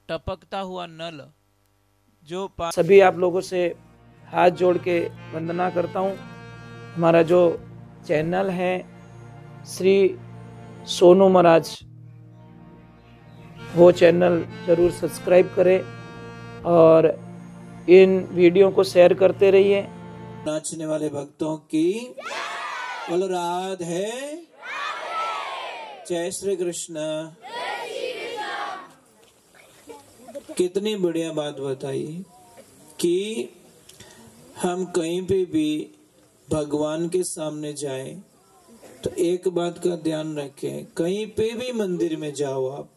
टपकता हुआ नल जो सभी आप लोगों से हाथ जोड़ के वंदना करता हूँ। हमारा जो चैनल है श्री सोनू महाराज, वो चैनल जरूर सब्सक्राइब करें और इन वीडियो को शेयर करते रहिए। नाचने वाले भक्तों की बोलो राधे जय श्री कृष्ण। कितनी बढ़िया बात बताई कि हम कहीं पे भी भगवान के सामने जाएं तो एक बात का ध्यान रखें, कहीं पे भी मंदिर में जाओ आप,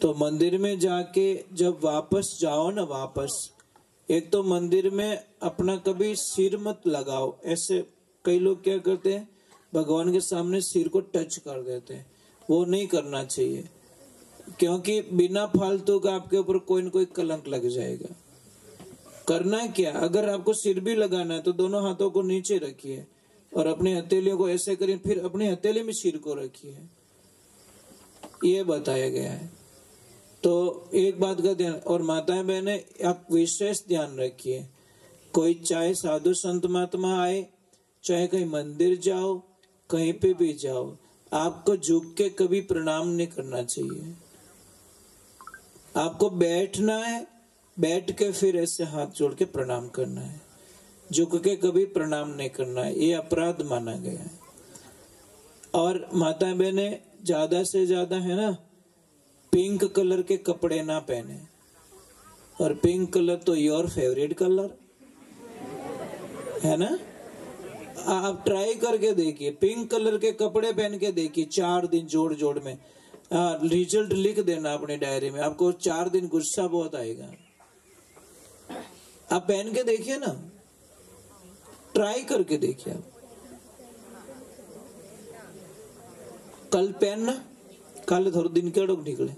तो मंदिर में जाके जब वापस जाओ ना, वापस एक तो मंदिर में अपना कभी सिर मत लगाओ। ऐसे कई लोग क्या करते हैं, भगवान के सामने सिर को टच कर देते हैं, वो नहीं करना चाहिए, क्योंकि बिना फालतू का आपके ऊपर कोई न कोई कलंक लग जाएगा। करना है क्या, अगर आपको सिर भी लगाना है तो दोनों हाथों को नीचे रखिए और अपने हथेलियों को ऐसे करिए, फिर अपने हथेली में सिर को रखिए, ये बताया गया है। तो एक बात का ध्यान, और माताएं बहनें आप विशेष ध्यान रखिए, कोई चाहे साधु संत महात्मा आए, चाहे कहीं मंदिर जाओ, कहीं पे भी जाओ, आपको झुक के कभी प्रणाम नहीं करना चाहिए। आपको बैठना है, बैठ के फिर ऐसे हाथ जोड़ के प्रणाम करना है, झुक के कभी प्रणाम नहीं करना है, ये अपराध माना गया है। और माताएं बहनें ज्यादा से ज्यादा है ना, पिंक कलर के कपड़े ना पहने, और पिंक कलर तो योर फेवरेट कलर है ना। आप ट्राई करके देखिए, पिंक कलर के कपड़े पहन के देखिए 4 दिन जोड़ जोड़ में, रिजल्ट लिख देना अपनी डायरी में, आपको 4 दिन गुस्सा बहुत आएगा। आप पहन के देखिए ना, ट्राई करके देखिए। आप कल पहनना, कल थोड़े दिन के निकले,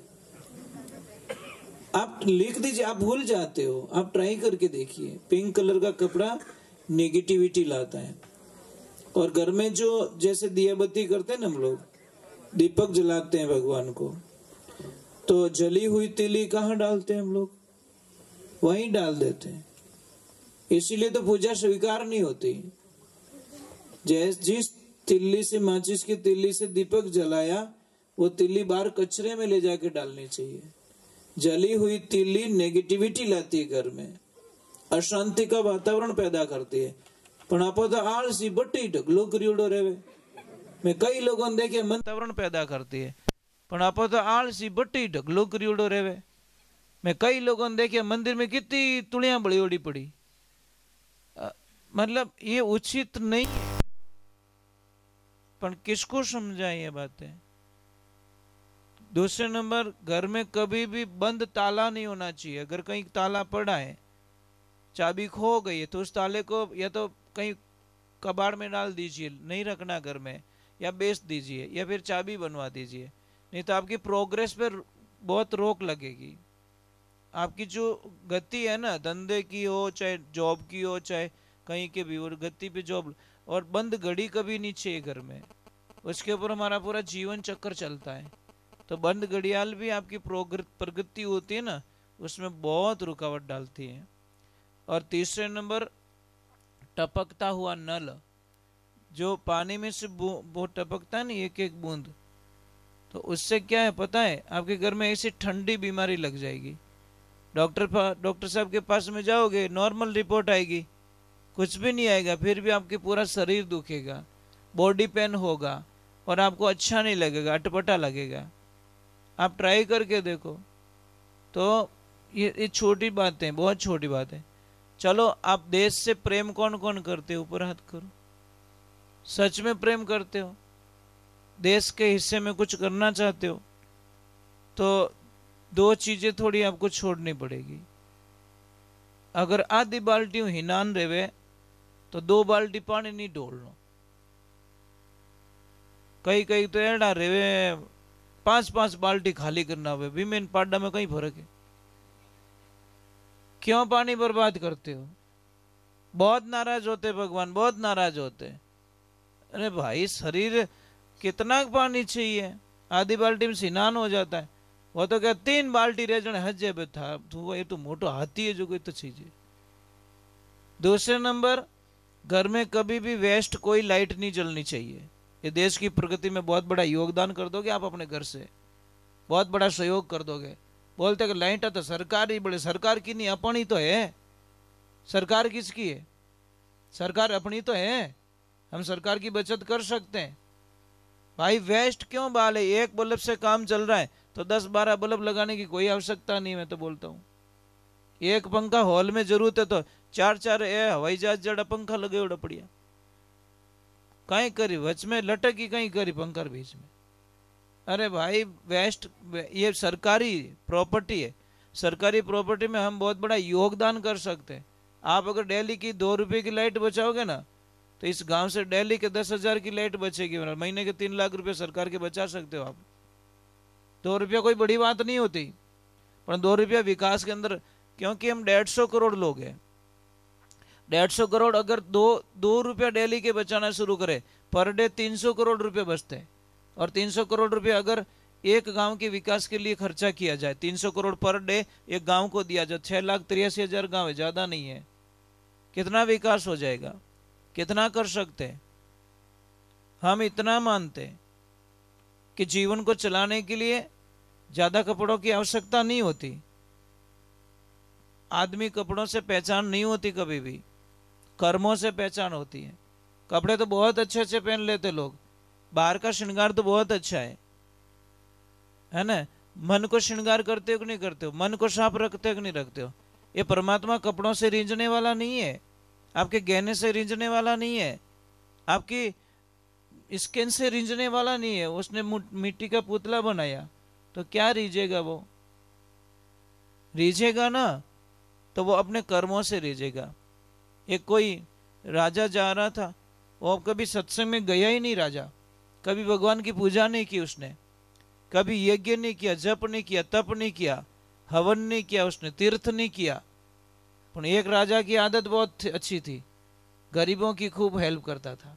आप लिख दीजिए, आप भूल जाते हो, आप ट्राई करके देखिए। पिंक कलर का कपड़ा नेगेटिविटी लाता है। और घर में जो जैसे दिया बत्ती करते हैं ना, हम लोग दीपक जलाते हैं भगवान को, तो जली हुई तिली कहाँ डालते हैं हम लोग, वहीं डाल देते हैं, इसीलिए तो पूजा स्वीकार नहीं होती। जिस तिल्ली से, माचिस की तिल्ली से दीपक जलाया, वो तिल्ली बाहर कचरे में ले जाके डालनी चाहिए। जली हुई तिल्ली नेगेटिविटी लाती है, घर में अशांति का वातावरण पैदा करती है। पण आपो तो आलसी बट्टी ढगलो करियोड़ो रेवे। मैं कई लोगों ने देखे वातावरण पैदा करती है, पण आपो तो आलसी बट्टी ढगलो करियोड़ो रेवे। मैं कई लोगों ने देखे मंदिर में कितनी तुड़ियां बड़ी ओड़ी पड़ी, मतलब ये उचित नहीं है। पर किसको समझाएं ये बातें। दूसरे नंबर, घर में कभी भी बंद ताला नहीं होना चाहिए। अगर कहीं ताला पड़ा है, चाबी खो गई है, तो उस ताले को या तो कहीं कबाड़ में डाल दीजिए, नहीं रखना घर में, या बेच दीजिए, या फिर चाबी बनवा दीजिए, नहीं तो आपकी प्रोग्रेस पर बहुत रोक लगेगी। आपकी जो गति है ना, धंधे की हो, चाहे जॉब की हो, चाहे कहीं के भी, और गति पे जॉब, और बंद घड़ी कभी नहीं चाहिए घर में, उसके ऊपर हमारा पूरा जीवन चक्र चलता है। तो बंद घड़ियाल भी आपकी प्रगति होती है ना, उसमें बहुत रुकावट डालती है। और तीसरे नंबर, टपकता हुआ नल जो पानी में से वो टपकता है ना, एक एक बूंद, तो उससे क्या है पता है, आपके घर में ऐसी ठंडी बीमारी लग जाएगी। डॉक्टर साहब के पास में जाओगे, नॉर्मल रिपोर्ट आएगी, कुछ भी नहीं आएगा, फिर भी आपके पूरा शरीर दुखेगा, बॉडी पेन होगा, और आपको अच्छा नहीं लगेगा, अटपटा लगेगा। आप ट्राई करके देखो। तो ये छोटी बातें, बहुत छोटी बात है। चलो, आप देश से प्रेम कौन कौन करते हो, ऊपर हाथ करो। सच में प्रेम करते हो, देश के हिस्से में कुछ करना चाहते हो, तो 2 चीजें थोड़ी आपको छोड़नी पड़ेगी। अगर आधी बाल्टी हिनान रेवे तो 2 बाल्टी पानी नहीं ढोलना। कई कई तो एड़ा रेवे 5-5 बाल्टी खाली करना हुए भी, मेन पाडा में कई फर्क है। क्यों पानी बर्बाद करते हो? बहुत नाराज होते भगवान, बहुत नाराज होते। अरे भाई, शरीर कितना पानी चाहिए, आधी बाल्टी में स्नान हो जाता है, वो तो क्या 3 बाल्टी रेजण हजे बे था तू ये तो मोटो हाथी है जो कोई तो चीज है। दूसरे नंबर, घर में कभी भी वेस्ट कोई लाइट नहीं जलनी चाहिए। ये देश की प्रगति में बहुत बड़ा योगदान कर दोगे आप अपने घर से, बहुत बड़ा सहयोग कर दोगे। बोलते कि लाइट तो सरकार ही बड़े, सरकार की नहीं अपनी तो है। सरकार किसकी है? सरकार अपनी तो है। हम सरकार की बचत कर सकते हैं। भाई वेस्ट क्यों बाले? एक बल्ब से काम चल रहा है तो 10-12 बल्ब लगाने की कोई आवश्यकता नहीं। मैं तो बोलता हूँ एक पंखा हॉल में जरूरत है तो 4-4 हवाई जहाज जड़ा पंखा लगे उड़ा पड़िया कहीं करी वच में लटकी कहीं करी पंखा बीच में। अरे भाई वेस्ट ये सरकारी प्रॉपर्टी है। सरकारी प्रॉपर्टी में हम बहुत बड़ा योगदान कर सकते हैं। आप अगर दिल्ली की 2 रुपए की लाइट बचाओगे ना तो इस गांव से दिल्ली के 10,000 की लाइट बचेगी। महीने के 3 लाख रुपए सरकार के बचा सकते हो आप। 2 रुपया कोई बड़ी बात नहीं होती, पर 2 रुपया विकास के अंदर, क्योंकि हम 150 करोड़ लोग हैं। 150 करोड़ अगर 2 रुपया डेली के बचाना शुरू करे, पर डे 300 करोड़ रुपए बचते हैं। और 300 करोड़ रुपए अगर एक गांव के विकास के लिए खर्चा किया जाए, 300 करोड़ पर डे एक गांव को दिया जाए, 6,83,000 गांव है, ज्यादा नहीं है। कितना विकास हो जाएगा, कितना कर सकते हैं। हम इतना मानते हैं कि जीवन को चलाने के लिए ज्यादा कपड़ों की आवश्यकता नहीं होती। आदमी कपड़ों से पहचान नहीं होती, कभी भी कर्मों से पहचान होती है। कपड़े तो बहुत अच्छे अच्छे पहन लेते लोग, बाहर का श्रृंगार तो बहुत अच्छा है ना। मन को श्रृंगार करते हो कि नहीं करते हो? मन को साफ रखते हो कि नहीं रखते हो? ये परमात्मा कपड़ों से रींझने वाला नहीं है, आपके गहने से रींझने वाला नहीं है, आपकी स्किन से रींझने वाला नहीं है। उसने मिट्टी का पुतला बनाया तो क्या रीझेगा? वो रीझेगा ना तो वो अपने कर्मों से रीझेगा। एक कोई राजा जा रहा था, वो कभी सत्संग में गया ही नहीं राजा, कभी भगवान की पूजा नहीं की उसने, कभी यज्ञ नहीं किया, जप नहीं किया, तप नहीं किया, हवन नहीं किया, उसने तीर्थ नहीं किया। पर एक राजा की आदत बहुत अच्छी थी, गरीबों की खूब हेल्प करता था।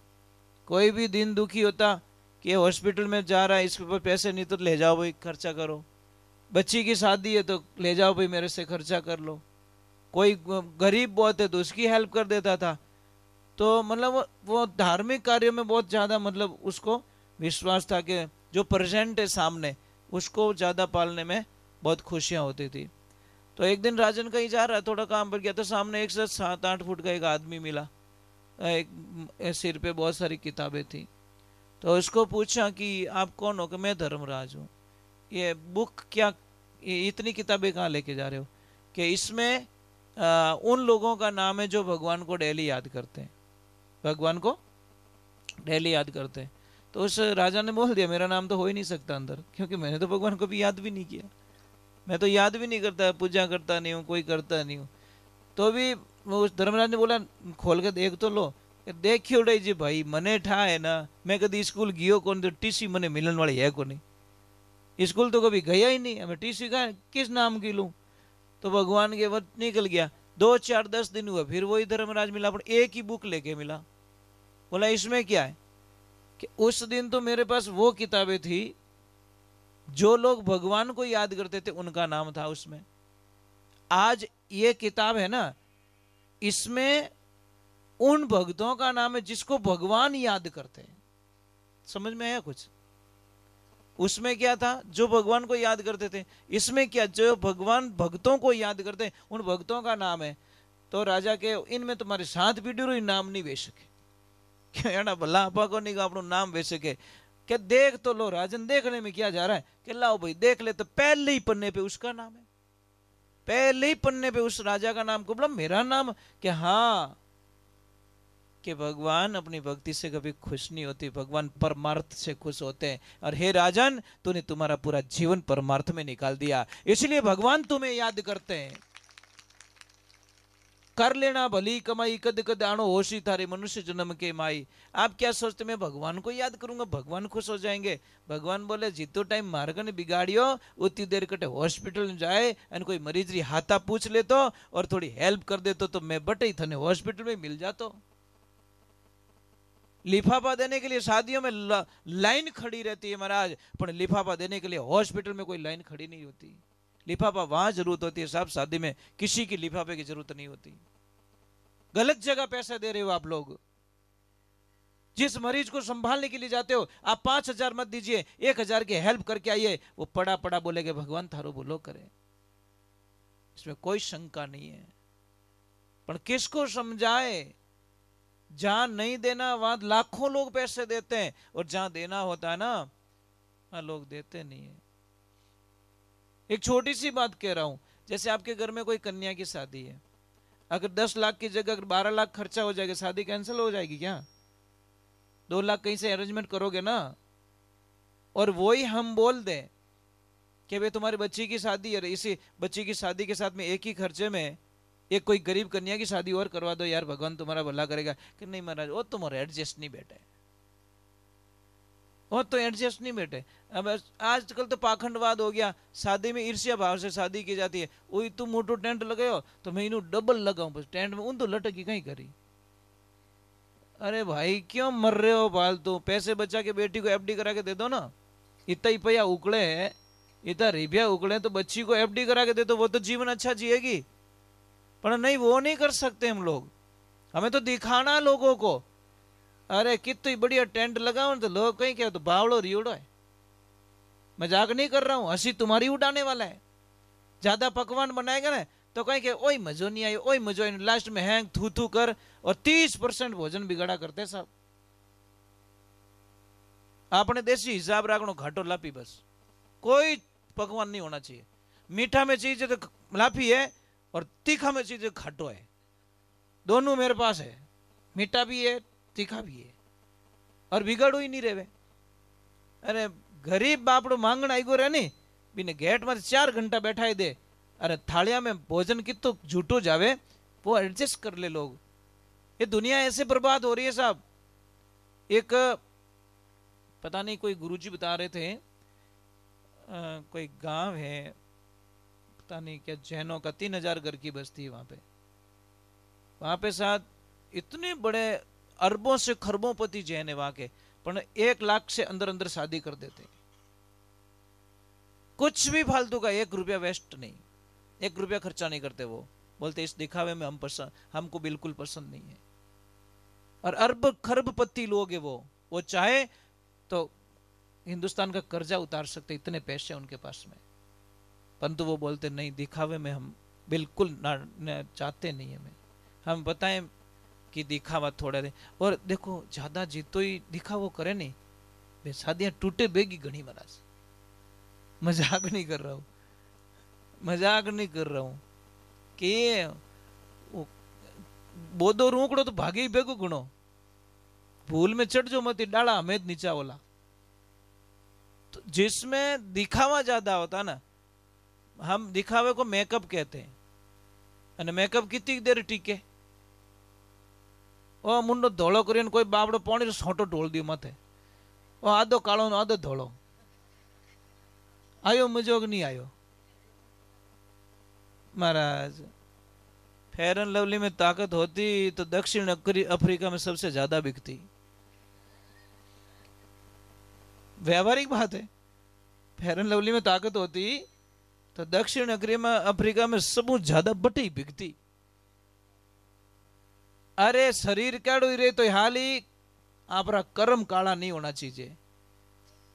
कोई भी दिन दुखी होता कि हॉस्पिटल में जा रहा है, इसके ऊपर पैसे नहीं तो ले जाओ भाई खर्चा करो, बच्ची की शादी है तो ले जाओ भाई मेरे से खर्चा कर लो। कोई गरीब बहुत है तो उसकी हेल्प कर देता था। तो मतलब वो धार्मिक कार्यों में बहुत ज़्यादा मतलब उसको विश्वास था कि जो प्रेजेंट है सामने उसको ज़्यादा पालने में बहुत खुशियाँ होती थी। तो एक दिन राजन कहीं जा रहा है, थोड़ा काम पर गया तो सामने एक से 7-8 फुट का एक आदमी मिला, एक सिर पे बहुत सारी किताबें थी। तो उसको पूछा कि आप कौन हो? कि मैं धर्मराज हूँ। ये बुक क्या, ये इतनी किताबें कहाँ लेके जा रहे हो? कि इसमें उन लोगों का नाम है जो भगवान को डेली याद करते हैं, भगवान को डेली याद करते हैं। तो उस राजा ने बोल दिया मेरा नाम तो हो ही नहीं सकता अंदर, क्योंकि मैंने तो भगवान को भी याद भी नहीं किया, मैं तो याद भी नहीं करता, पूजा करता नहीं हूँ, कोई करता नहीं हूँ। तो भी उस धर्मराज ने बोला खोल के देख तो लो। देखियो रे जी भाई, मने ठा है ना, मैं कभी स्कूल गियो कौन, तो टीसी मने मिलन वाली है को नहीं, स्कूल तो कभी गया ही नहीं, हमें टीसी का किस नाम की लूँ? तो भगवान के वक्त निकल गया। 2-4-10 दिन हुआ, फिर वही धर्मराज मिला, पर एक ही बुक लेके मिला। बोला इसमें क्या है? कि उस दिन तो मेरे पास वो किताबें थी जो लोग भगवान को याद करते थे, उनका नाम था उसमें। आज ये किताब है ना, इसमें उन भक्तों का नाम है जिसको भगवान याद करते हैं। समझ में आया कुछ? उसमें क्या था? जो भगवान को याद करते थे। इसमें क्या? जो भगवान भक्तों को याद करते हैं, उन भक्तों का नाम है। तो राजा के इनमें तुम्हारे 7 पीढ़ी नाम नहीं वे सके, क्या भला आपा को नहीं अपना नाम वे सके? क्या देख तो लो राजन, देखने में क्या जा रहा है? कि लाओ भाई देख ले, तो पहले ही पन्ने पे उसका नाम है, पहले ही पन्ने पे उस राजा का नाम को बोला मेरा नाम। कि हाँ, कि भगवान अपनी भक्ति से कभी खुश नहीं होती, भगवान परमार्थ से खुश होते हैं। और हे राजन, तूने तुम्हारा पूरा जीवन परमार्थ में निकाल दिया, इसलिए भगवान तुम्हें याद करते हैं। कर लेना भली कमाई, कद कद आणो होशी थारे, मनुष्य जन्म के माई। आप क्या सोचते मैं भगवान को याद करूंगा, भगवान खुश हो जाएंगे? भगवान बोले जितो टाइम मार्ग ने बिगाड़ियो उतनी देर कटे हॉस्पिटल में जाए और कोई मरीज री हाथा पूछ ले तो और थोड़ी हेल्प कर दे तो मैं बटे ही थने हॉस्पिटल में मिल जातो। लिफाफा देने के लिए शादियों में लाइन खड़ी रहती है महाराज, पर लिफाफा देने के लिए हॉस्पिटल में कोई लाइन खड़ी नहीं होती। लिफाफा वहां जरूरत होती है साहब, शादी में किसी की लिफाफे की जरूरत नहीं होती। गलत जगह पैसे दे रहे हो आप लोग। जिस मरीज को संभालने के लिए जाते हो आप 5,000 मत दीजिए, 1,000 की हेल्प करके आइए। वो पड़ा पड़ा बोलेगे भगवान थारो बोलो करे, इसमें कोई शंका नहीं है। पर किसको समझाए? जहां नहीं देना वहां लाखों लोग पैसे देते हैं, और जहां देना होता है ना वहां लोग देते नहीं है। एक छोटी सी बात कह रहा हूं, जैसे आपके घर में कोई कन्या की शादी है, अगर 10 लाख की जगह अगर 12 लाख खर्चा हो जाएगा, शादी कैंसिल हो जाएगी क्या? 2 लाख कहीं से अरेंजमेंट करोगे ना। और वही हम बोल दें कि भाई तुम्हारी बच्ची की शादी है, इसी बच्ची की शादी के साथ में एक ही खर्चे में एक कोई गरीब कन्या की शादी और करवा दो यार, भगवान तुम्हारा भला करेगा। कि नहीं महाराज वो तुम्हारे एडजस्ट नहीं बैठे, वो तो एडजस्ट नहीं बैठे। अब आजकल तो पाखंडवाद हो गया, शादी में ईर्ष्या भाव से शादी की जाती है। वही तुम मोटो टेंट लगाओ तो मैं इन्हू डबल लगाऊं, बस टेंट में उन तो लटकी कहीं करी। अरे भाई क्यों मर रहे हो फालतू? पैसे बचा के बेटी को एफडी करा के दे दो ना। इतना ही पैया उकड़े है, इतना रिपिया उकड़े तो बच्ची को एफडी करा के दे दो, वो तो जीवन अच्छा जिएगी। पर नहीं, वो नहीं कर सकते हम लोग। हमें तो दिखाना है लोगों को। अरे कितनी बढ़िया टेंट लगाओ तो लोग कहीं क्या तो बावड़ो रियोड़ो है। मजाक नहीं कर रहा हूं, हंसी तुम्हारी उड़ाने वाला है। ज्यादा पकवान बनाएगा ना तो कहीं के ओए मजो नहीं आयो, ओए मजो, लास्ट में हैंग थू थू कर, और 30% भोजन बिगाड़ा करते सब। आपने देसी हिसाब रखनो, घाटो लापी, बस कोई पकवान नहीं होना चाहिए। मीठा में चीज तो लापी है और तीखा में चीज घाटो है, दोनों मेरे पास है। मीठा भी है तीखा भी है, और बिगाड़ो ही नहीं रहे। अरे गरीब बापड़ो मांगण आईगो रहे नी, बिने गेट में 4 घंटा बैठाई दे। अरे थालिया में भोजन कितो झूठो जावे, वो एडजस्ट कर ले लोग। ये दुनिया ऐसे बर्बाद हो रही है साहब। एक पता नहीं कोई गुरुजी बता रहे थे, कोई गांव है पता नहीं क्या, जैनों का 3,000 घर की बस्ती है वहां पे साथ इतने बड़े अरबों से खरबों पति जैन है वहां के, पर 1 लाख से अंदर अंदर शादी कर देते। कुछ भी फालतू का 1 रुपया वेस्ट नहीं, 1 रुपया खर्चा नहीं करते। वो बोलते इस दिखावे में हमको बिल्कुल पसंद नहीं है। और अरब खरबपति लोग है वो चाहे तो हिंदुस्तान का कर्जा उतार सकते, इतने पैसे उनके पास में। परंतु वो बोलते नहीं, दिखावे में हम बिल्कुल ना चाहते नहीं है। हम बताएं कि दिखावा थोड़ा दे, और देखो ज्यादा जीतो ही दिखावो करे नहीं, वे शादियां टूटे बेगी घनी महाराज। मजाक नहीं कर रहा हूं, मजाक नहीं कर रहा हूं कि बोदो रूकड़ो तो भागे ही बेगो गुणो, भूल में चढ़ जो मत डाला हमें नीचा वाला। तो जिसमें दिखावा ज्यादा होता ना, हम दिखावे को मेकअप कहते हैं। અને મેકઅપ कितनी देर टीके? ओ मुंडो धोलो करीने कोई बाबड़ो पानी सोटो ढोल दियो माथे, ओ आधो काळो ने आधो धोलो, आयो मजोग नहीं आयो। महाराज फेयर एंड लवली में ताकत होती तो दक्षिण अफ्रीका में सबसे ज्यादा बिकती। व्यावहारिक बात है, फेयर एंड लवली में ताकत होती तो दक्षिण अफ्रीका में सब ज्यादा बटी बिकती। अरे शरीर काड़ो रहे तो हाल ही आपरा कर्म काला नहीं होना चाहिए।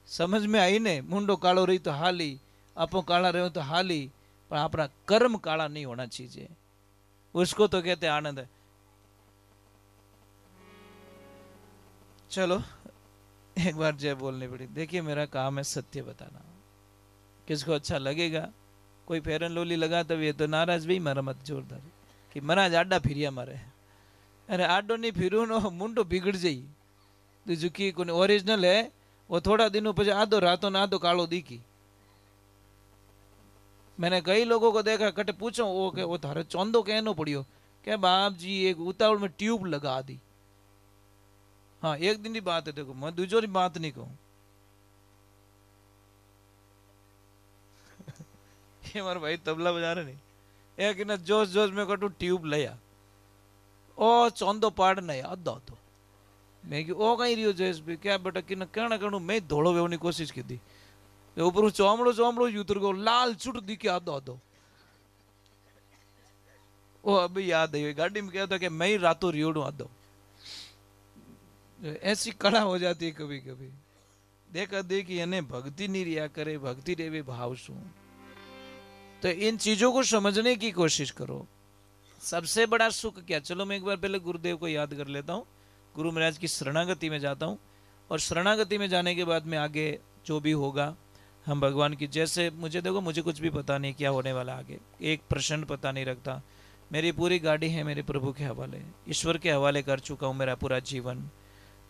समझ में आई ने? मुंडो कालो रही तो हाल ही, आपो काला रहे तो हाल ही, पर आपरा कर्म काला नहीं होना चाहिए। उसको तो कहते आनंद। चलो एक बार जय बोलनी पड़ी। देखिए मेरा काम है सत्य बताना, किसको अच्छा लगेगा। कोई फेयर एंड लवली लगाता भी है तो नाराज भी मारा मत जोरदार कि महाराज आडा फिरिया मारे। अरे आडो नहीं फिरू नो मुंडो बिगड़ जाई। तो जो की कोई ओरिजिनल है वो थोड़ा दिनों पे आधो रातों ना आधो कालो दिखी। मैंने कई लोगों को देखा, कटे पूछो वो के वो थारे चौंदो कहनो पड़ियो, क्या बाप जी एक उतावल में ट्यूब लगा दी। हाँ एक दिन की बात है, देखो मैं दूसरी बात नहीं कहूं। ये हमारे भाई तबला बजा रहे नहीं, एक ना जोश जोश में कटू ट्यूब लिया, ओ चौंदो पाड़ नहीं आधा तो मैं कि ओ कहीं रियो जयेश भाई क्या बेटा कि कहना कहूँ मैं धोड़ो वेवनी कोशिश की थी ऊपर चौमड़ो चौमड़ो उतर गयो लाल चुट दिखे आधो आधो वो अभी याद आई गाड़ी में कहता कि मैं ही रातों रियोड़ू आधो ऐसी कला हो जाती है कभी कभी देखा देखी यानी भक्ति नहीं रिया करे भक्ति रेवे भाव सु तो इन चीजों को समझने की कोशिश करो सबसे बड़ा सुख क्या चलो मैं एक बार पहले गुरुदेव को याद कर लेता हूँ गुरु महाराज की शरणागति में जाता हूँ और शरणागति में जाने के बाद में आगे जो भी होगा हम भगवान की जैसे मुझे देखो मुझे कुछ भी पता नहीं क्या होने वाला आगे एक प्रश्न पता नहीं रखता मेरी पूरी गाड़ी है मेरे प्रभु के हवाले ईश्वर के हवाले कर चुका हूँ मेरा पूरा जीवन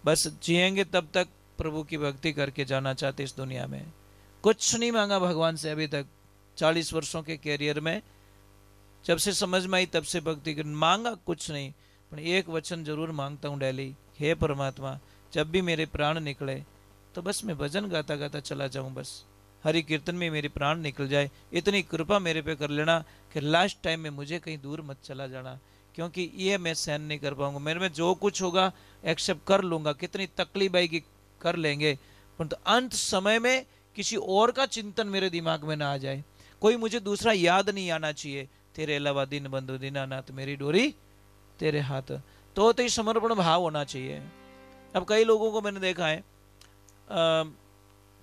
बस जिएंगे तब तक प्रभु की भक्ति करके जाना चाहते इस दुनिया में कुछ नहीं मांगा भगवान से अभी तक 40 वर्षों के कैरियर में जब से समझ में आई तब से भक्ति कर मांगा कुछ नहीं पर एक वचन जरूर मांगता हूँ डेली हे परमात्मा जब भी मेरे प्राण निकले तो बस मैं भजन गाता गाता चला जाऊं बस हरि कीर्तन में मेरे प्राण निकल जाए इतनी कृपा मेरे पे कर लेना कि लास्ट टाइम में मुझे कहीं दूर मत चला जाना क्योंकि ये मैं सहन नहीं कर पाऊंगा मेरे में जो कुछ होगा एक्सेप्ट कर लूंगा कितनी तकलीफ आएगी कर लेंगे परंतु अंत समय में किसी और का चिंतन मेरे दिमाग में ना आ जाए कोई मुझे दूसरा याद नहीं आना चाहिए तेरे अलावा दिन बंधु दीनानाथ मेरी डोरी तेरे हाथ तो ही समर्पण भाव होना चाहिए अब कई लोगों को मैंने देखा है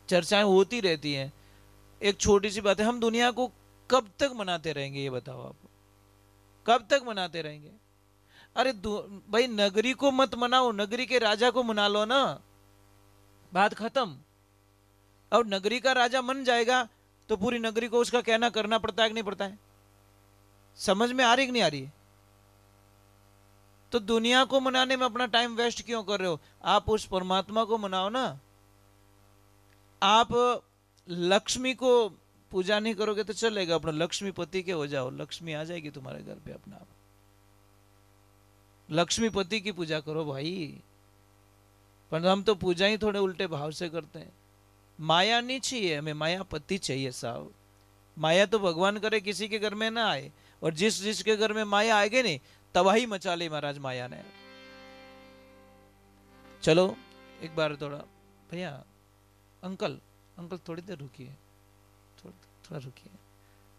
चर्चाएं होती रहती हैं एक छोटी सी बात है हम दुनिया को कब तक मनाते रहेंगे ये बताओ आप कब तक मनाते रहेंगे अरे भाई नगरी को मत मनाओ नगरी के राजा को मना लो ना बात खत्म और नगरी का राजा मन जाएगा तो पूरी नगरी को उसका कहना करना पड़ता है कि नहीं पड़ता है समझ में आ रही कि नहीं आ रही है तो दुनिया को मनाने में अपना टाइम वेस्ट क्यों कर रहे हो आप उस परमात्मा को मनाओ ना आप लक्ष्मी को पूजा नहीं करोगे तो चलेगा अपना लक्ष्मीपति के हो जाओ लक्ष्मी आ जाएगी तुम्हारे घर पे अपना आप लक्ष्मीपति की पूजा करो भाई पर हम तो पूजा ही थोड़े उल्टे भाव से करते हैं माया नहीं चाहिए हमें मायापति चाहिए साहब माया तो भगवान करे किसी के घर में ना आए और जिसके घर में माया आएगी नहीं तबाही मचा ली महाराज माया ने चलो एक बार थोड़ा भैया अंकल अंकल थोड़ी देर रुकिए थोड़ा रुकिए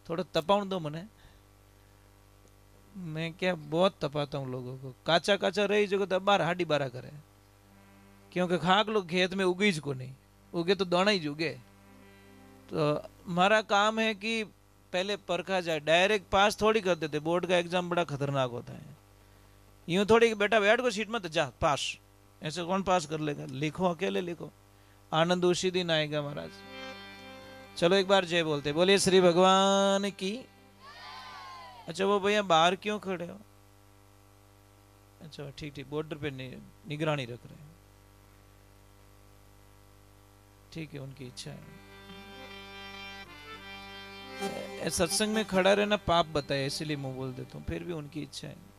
थोड़ा तपाउन दो मने मैं क्या बहुत तपाता हूँ लोगों को काचा काचा रही जो तो बार हाडी बारा करे क्योंकि खाक लोग खेत में उगी को नहीं उगे तो दाना ही उगे तो हमारा काम है कि पहले परखा जाए डायरेक्ट पास थोड़ी कर देते बोर्ड का एग्जाम बड़ा खतरनाक होता है यूं थोड़ी बेटा बैठ को सीट में तो जा पास ऐसे कौन पास कर लेगा लिखो अकेले लिखो आनंद उसी दिन आएगा महाराज चलो एक बार जय बोलते बोलिए श्री भगवान की अच्छा वो भैया बाहर क्यों खड़े हो अच्छा ठीक ठीक बॉर्डर पे निगरानी रख रहे हैं ठीक है उनकी इच्छा है सत्संग में खड़ा रहना पाप बताया इसलिए मुंह बोल देता हूँ फिर भी उनकी इच्छा है